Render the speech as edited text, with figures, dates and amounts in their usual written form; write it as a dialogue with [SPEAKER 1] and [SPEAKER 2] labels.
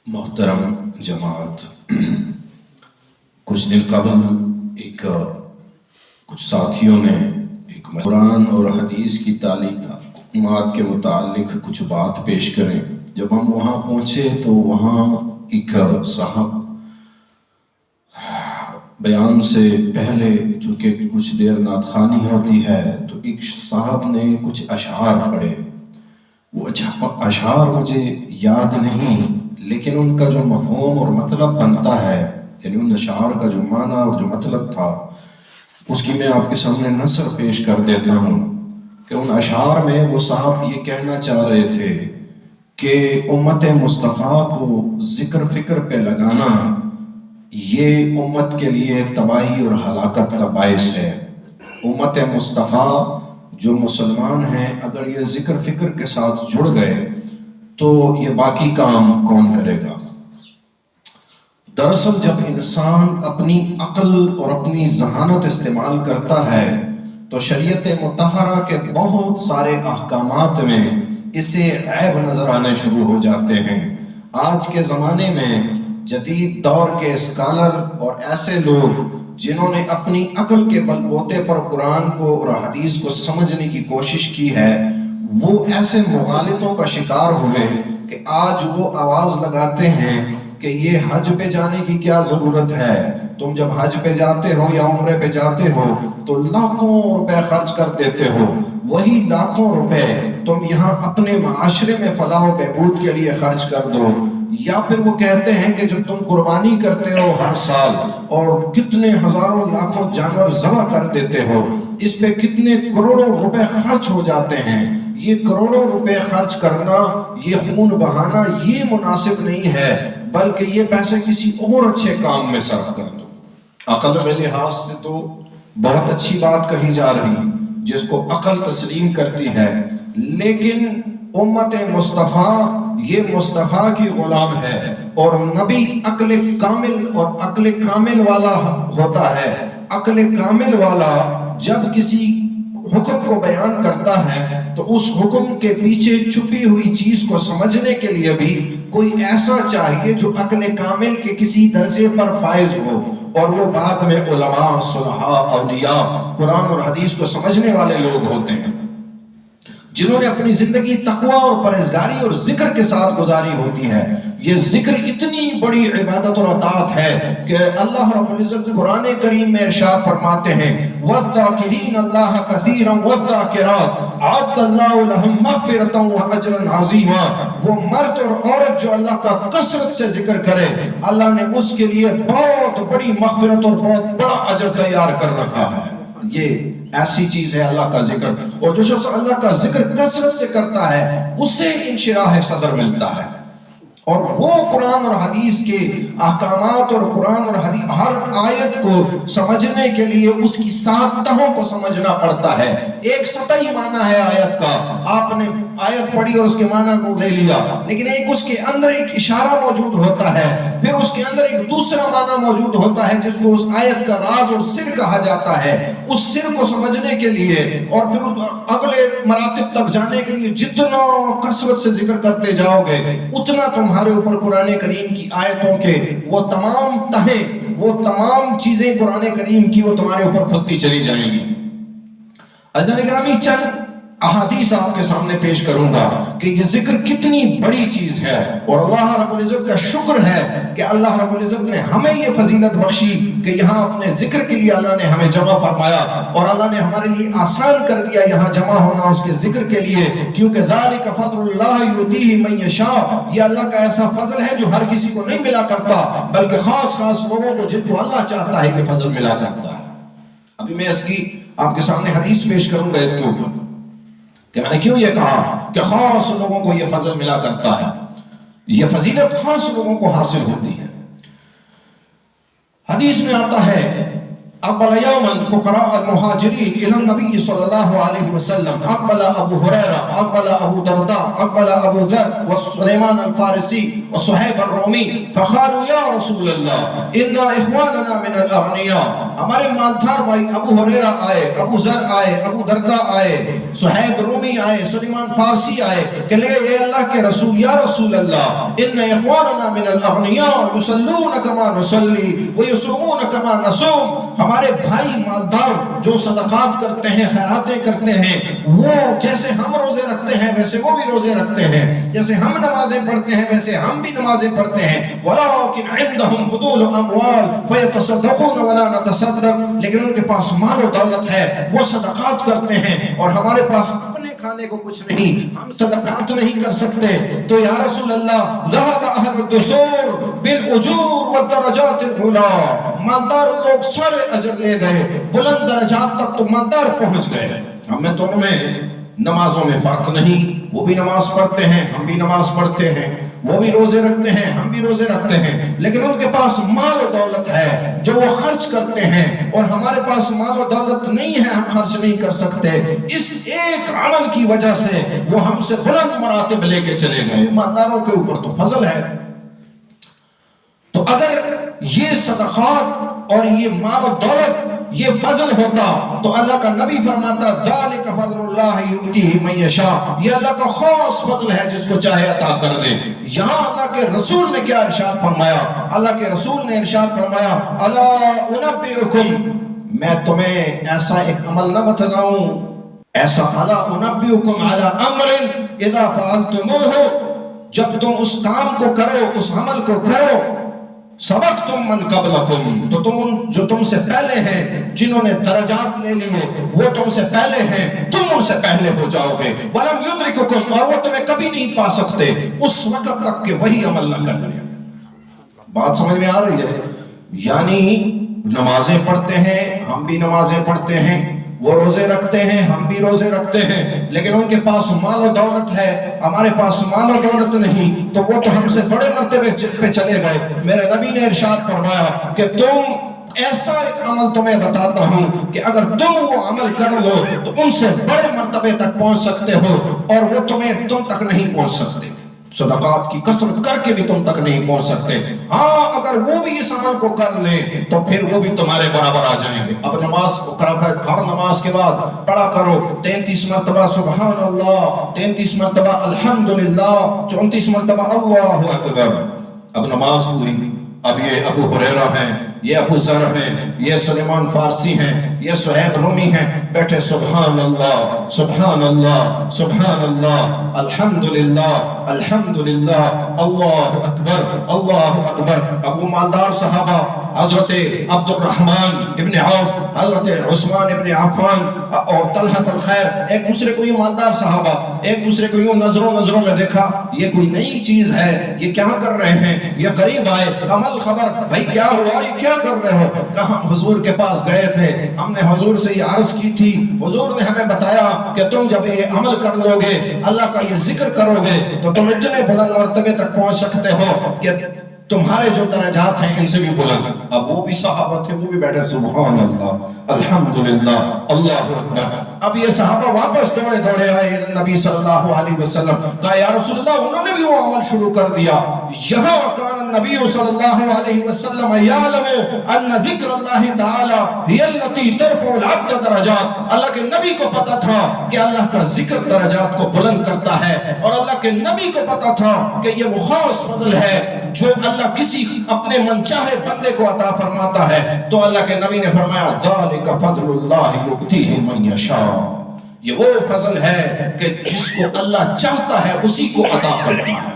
[SPEAKER 1] मोहतरम जमात, कुछ दिन कबल कुछ साथियों ने कुरान और हदीस की तालीमात के मुतालिक कुछ बात पेश करें। जब हम वहाँ पहुँचे तो वहाँ एक साहब बयान से पहले, चूँकि कुछ देर नातखानी होती है, तो एक साहब ने कुछ अशआर पढ़े। वो अशआर मुझे याद नहीं, लेकिन उनका जो मफ़हूम और मतलब बनता है, यानी उन अशआर का जो माना और जो मतलब था, उसकी मैं आपके सामने नसर पेश कर देता हूँ कि उन अशआर में वो साहब ये कहना चाह रहे थे कि उम्मत मुस्तफ़ा को ज़िक्र फ़िक्र पे लगाना ये उम्मत के लिए तबाही और हलाकत का बायस है। उम्मत मुस्तफ़ा जो मुसलमान हैं, अगर ये ज़िक्र फ़िक्र के साथ जुड़ गए तो ये बाकी काम कौन करेगा। दरअसल जब इंसान अपनी अक्ल और अपनी ज़हानत इस्तेमाल करता है तो शरीयत मुतहरा के बहुत सारे अहकामात में इसे ऐब नज़र आने शुरू हो जाते हैं। आज के ज़माने में जदीद दौर के स्कॉलर और ऐसे लोग जिन्होंने अपनी अक्ल के बलबूते पर कुरान को और हदीस को समझने की कोशिश की है, वो ऐसे मुगालतों का शिकार हुए कि आज वो आवाज़ लगाते हैं कि ये हज पे जाने की क्या ज़रूरत है। तुम जब हज पे जाते हो या उम्रे पे जाते हो तो लाखों रुपए खर्च कर देते हो, वही लाखों रुपए तुम यहाँ अपने माशरे में फलाह बहबूद के लिए खर्च कर दो। या फिर वो कहते हैं कि जब तुम कुर्बानी करते हो हर साल और कितने हजारों लाखों जानवर ज़बह कर देते हो, इस पे कितने करोड़ों रुपए खर्च हो जाते हैं। ये करोड़ों रुपए खर्च करना, ये खून बहाना, ये मुनासिब नहीं है, बल्कि ये पैसे किसी और अच्छे काम में सर्फ कर दो। अक्ल के लिहाज से तो बहुत अच्छी बात कही जा रही, जिसको अक्ल तस्लीम करती है, लेकिन उम्मत मुस्तफ़ा ये मुस्तफ़ा की गुलाम है और नबी अक्ल कामिल और अक्ल कामिल वाला होता है। अक्ल कामिल वाला जब किसी हुक्म को बयान करता है तो उस हुक्म के पीछे छुपी हुई चीज को समझने के लिए भी कोई ऐसा चाहिए जो अक्ल कामिल के किसी दर्जे पर फायज हो, और वो बाद में उलमा, सुलहा, औलिया, कुरान और हदीस को समझने वाले लोग होते हैं, जिन्होंने अपनी जिंदगी तकवा और परहेजगारी और जिक्र के साथ गुजारी होती है। ये जिक्र इतनी बड़ी इबादत और अतात है कि अल्लाह रब्बुल इज्जत कुरान करीम में इरशाद फरमाते हैं, वज़्ज़ाकिरीन अल्लाह कसीरन वज़्ज़ाकिरात अअद्दल्लाहु लहुम मग़फ़िरतन व अजरन अज़ीमा। वो मर्द और औरत जो अल्लाह का कसरत से जिक्र करे, अल्लाह ने उसके लिए बहुत बड़ी मग़फ़िरत और बहुत बड़ा अजर तैयार कर रखा है। ये ऐसी चीज है अल्लाह का जिक्र, और जो शख्स अल्लाह का जिक्र कसरत से करता है उसे इंशिराह सदर मिलता है। और वो कुरान और हदीस के अहकामात और कुरान और हदीस हर आयत को समझने के लिए उसकी 7 तहों को समझना पड़ता है। एक सतही माना है आयत का, आपने आयत पढ़ी और उसके माना को ले लिया, लेकिन एक उसके अंदर एक इशारा मौजूद होता है, फिर उसके अंदर एक दूसरा माना मौजूद होता है जिसको उस आयत का राज और सिर कहा जाता है। उस सिर को समझने के लिए और फिर उस अगले मरातिब तक जाने के लिए जितना कसरत से जिक्र करते जाओगे, उतना तुम्हारे ऊपर कुरान करीम की आयतों के वो तमाम तहें, वो तमाम चीजें कुरान करीम की वो तुम्हारे ऊपर खुलती चली जाएंगी। अज़ीज़ान गिरामी, चंद अहादीस आपके सामने पेश करूंगा कि ये जिक्र कितनी बड़ी चीज है, और अल्लाह रब्बुल इज्जत का शुक्र है कि अल्लाह रब्बुल इज्जत ने हमें ये फजीलत बख्शी कि यहाँ अपने जिक्र के लिए अल्लाह ने हमें जमा फरमाया, और अल्लाह ने हमारे लिए आसान कर दिया यहाँ जमा होना उसके जिक्र के लिए, क्योंकि ज़ालिका फ़ज़्लुल्लाह युतीही मन यशा। ये अल्लाह का ऐसा फजल है जो हर किसी को नहीं मिला करता, बल्कि खास खास लोगों को जिनको अल्लाह चाहता है कि फजल मिला करता है। अभी मैं इसकी आपके सामने हदीस पेश करूंगा इसके ऊपर कि मैंने क्यों ये कहा कि खास लोगों को ये फजल मिला करता है, ये फजीलत खास लोगों को हासिल होती है। हदीस में आता है, أقبل يوما فقراء المهاجرين إلى النبي صلى الله عليه وسلم. أقبل أبو هريرة، أقبل أبو درداء، أقبل أبو ذر وسليمان الفارسي وصهيب الرومي فقالوا يا رسول الله إن إخواننا من الأغنياء. ہمارے مالدار بھائی ابو ہریرہ آئے، ابو ذر آئے، ابو درداء آئے، صہیب رومی آئے، سلیمان فارسی آئے کہ لے اے اللہ کے رسول، یا رسول اللہ ان اخواننا من الاغنیاء یصلون کما نصلی ویصومون کما نصوم. ہمارے بھائی مالدار جو صدقات کرتے ہیں، خیراتیں کرتے ہیں، وہ جیسے ہم روزے رکھتے ہیں ویسے وہ بھی روزے رکھتے ہیں، جیسے ہم نمازیں پڑھتے ہیں ویسے ہم بھی نمازیں پڑھتے ہیں. ولكن عندهم فضول اموال فيتصدقون ولا نتصدق. لیکن ان کے پاس مال و دولت ہے، وہ صدقات کرتے ہیں، اور ہمارے پاس اپنے کھانے کو کچھ نہیں، ہم صدقات نہیں کر سکتے. تو یا رسول اللہ ذهب اهل الدثور بالاجور والدرجات العلی. مالدار لوگ سارے اجر لے گئے، بلند درجات تک تو مالدار پہنچ گئے. ہمیں دونوں میں نمازوں میں فرق نہیں. وہ بھی نماز پڑھتے ہیں، ہم بھی نماز پڑھتے ہیں، وہ بھی روزے رکھتے ہیں، ہم بھی روزے رکھتے ہیں، لیکن ان کے پاس مال و دولت ہے جو وہ خرچ کرتے ہیں، اور ہمارے پاس مال و دولت نہیں ہے، ہم خرچ نہیں کر سکتے. اس ایک عمل کی وجہ سے وہ ہم سے بلند مراتب لے کے چلے گئے. مالداروں کے اوپر تو فضل ہے. تو اگر یہ صدقات اور یہ مال و دولت یہ فضل ہوتا تو اللہ کا نبی فرماتا ذالک فضل اللہ یؤتیہ من یشاء. یہ اللہ کا خاص فضل ہے جس کو چاہے عطا کر دے. یہاں اللہ کے رسول نے کیا ارشاد فرمایا؟ اللہ کے رسول نے ارشاد فرمایا الا انبئکم، میں تمہیں ایسا ایک عمل نہ بتلاؤں، ایسا الا انبئکم علی امر اذا فعلتموہ، جب تم اس کام کو کرو، اس عمل کو کرو، سبقتم من قبلکم، تو جو تم سے پہلے ہیں، جنہوں نے درجات لے لیے وہ تم سے پہلے ہیں، تم ان سے پہلے ہو جاؤ گے. ولم یدرککم، اور وہ تمہیں کبھی نہیں پا سکتے اس وقت تک کہ وہی عمل نہ کر لیں. بات سمجھ میں آ رہی ہے؟ یعنی نمازیں پڑھتے ہیں، ہم بھی نمازیں پڑھتے ہیں، وہ روزے رکھتے ہیں، ہم بھی روزے رکھتے ہیں، لیکن ان کے پاس مال و دولت ہے، ہمارے پاس مال و دولت نہیں، تو وہ تو ہم سے بڑے مرتبے پہ چلے گئے. میرے نبی نے ارشاد فرمایا کہ تم ایسا ایک عمل تمہیں بتاتا ہوں کہ اگر تم وہ عمل کر لو تو ان سے بڑے مرتبے تک پہنچ سکتے ہو، اور وہ تم تک نہیں پہنچ سکتے. صدقات کی کثرت کر کے بھی تم تک نہیں پہنچ سکتے. ہاں اگر وہ بھی اس عمل کو کر لیں تو پھر وہ بھی تمہارے برابر آ جائیں گے. اب نماز کو ہر نماز کے بعد پڑھا کرو 33 مرتبہ سبحان اللہ، 33 مرتبہ الحمدللہ، 34 مرتبہ اللہ اکبر. اب نماز ہوئی. اب یہ ابو ہریرہ ہیں، یہ ابو ذر ہیں، یہ سلیمان فارسی ہیں، یہ صہیب رومی ہیں، بیٹھے سبحان اللہ سبحان اللہ سبحان اللہ الحمدللہ الحمدللہ اللہ اکبر اللہ اکبر. ابو مالدار صحابہ حضرت عبد الرحمن ابن عوف، حضرت عثمان ابن عفان اور طلحۃ الخیر، ایک دوسرے کو یہ مالدار صحابہ ایک دوسرے کو یوں نظروں میں دیکھا، یہ کوئی نئی چیز ہے، یہ کیا کر رہے ہیں؟ یہ قریب آئے، عمل خبر، بھائی کیا ہوا، یہ کیا کر رہے ہو؟ کہا ہم حضور کے پاس گئے تھے، ہم نے حضور سے یہ عرض کی تھی، حضور نے ہمیں بتایا کہ تم جب یہ عمل کر لو گے، اللہ کا یہ ذکر کرو گے تو تم اتنے بلند مرتبے تک پہنچ سکتے ہو کہ تمہارے جو درجات ہیں ان سے بھی بلند. اب وہ بھی صحابہ تھے، وہ بھی بیٹھے سبحان اللہ الحمدللہ اللہ اکبر. اب یہ صحابہ واپس دوڑے آئے نبی صلی اللہ علیہ وسلم، کہا یا رسول اللہ انہوں نے بھی وہ عمل شروع کر دیا. یہاں کان النبی صلی اللہ علیہ وسلم یعلم ان ذکر اللہ تعالی هی التي ترفع العبد درجات. اللہ کے نبی کو پتا تھا کہ اللہ کا ذکر درجات کو بلند کرتا ہے، اور اللہ کے نبی کو پتا تھا کہ یہ وہ خاص فضل ہے جو اللہ کسی اپنے منچاہے بندے کو عطا فرماتا ہے. تو اللہ کے نبی نے فرمایا ذالک فضل اللہ یؤتیہ من یشاء، یہ وہ فضل ہے کہ جس کو اللہ چاہتا ہے اسی کو عطا کرتا ہے.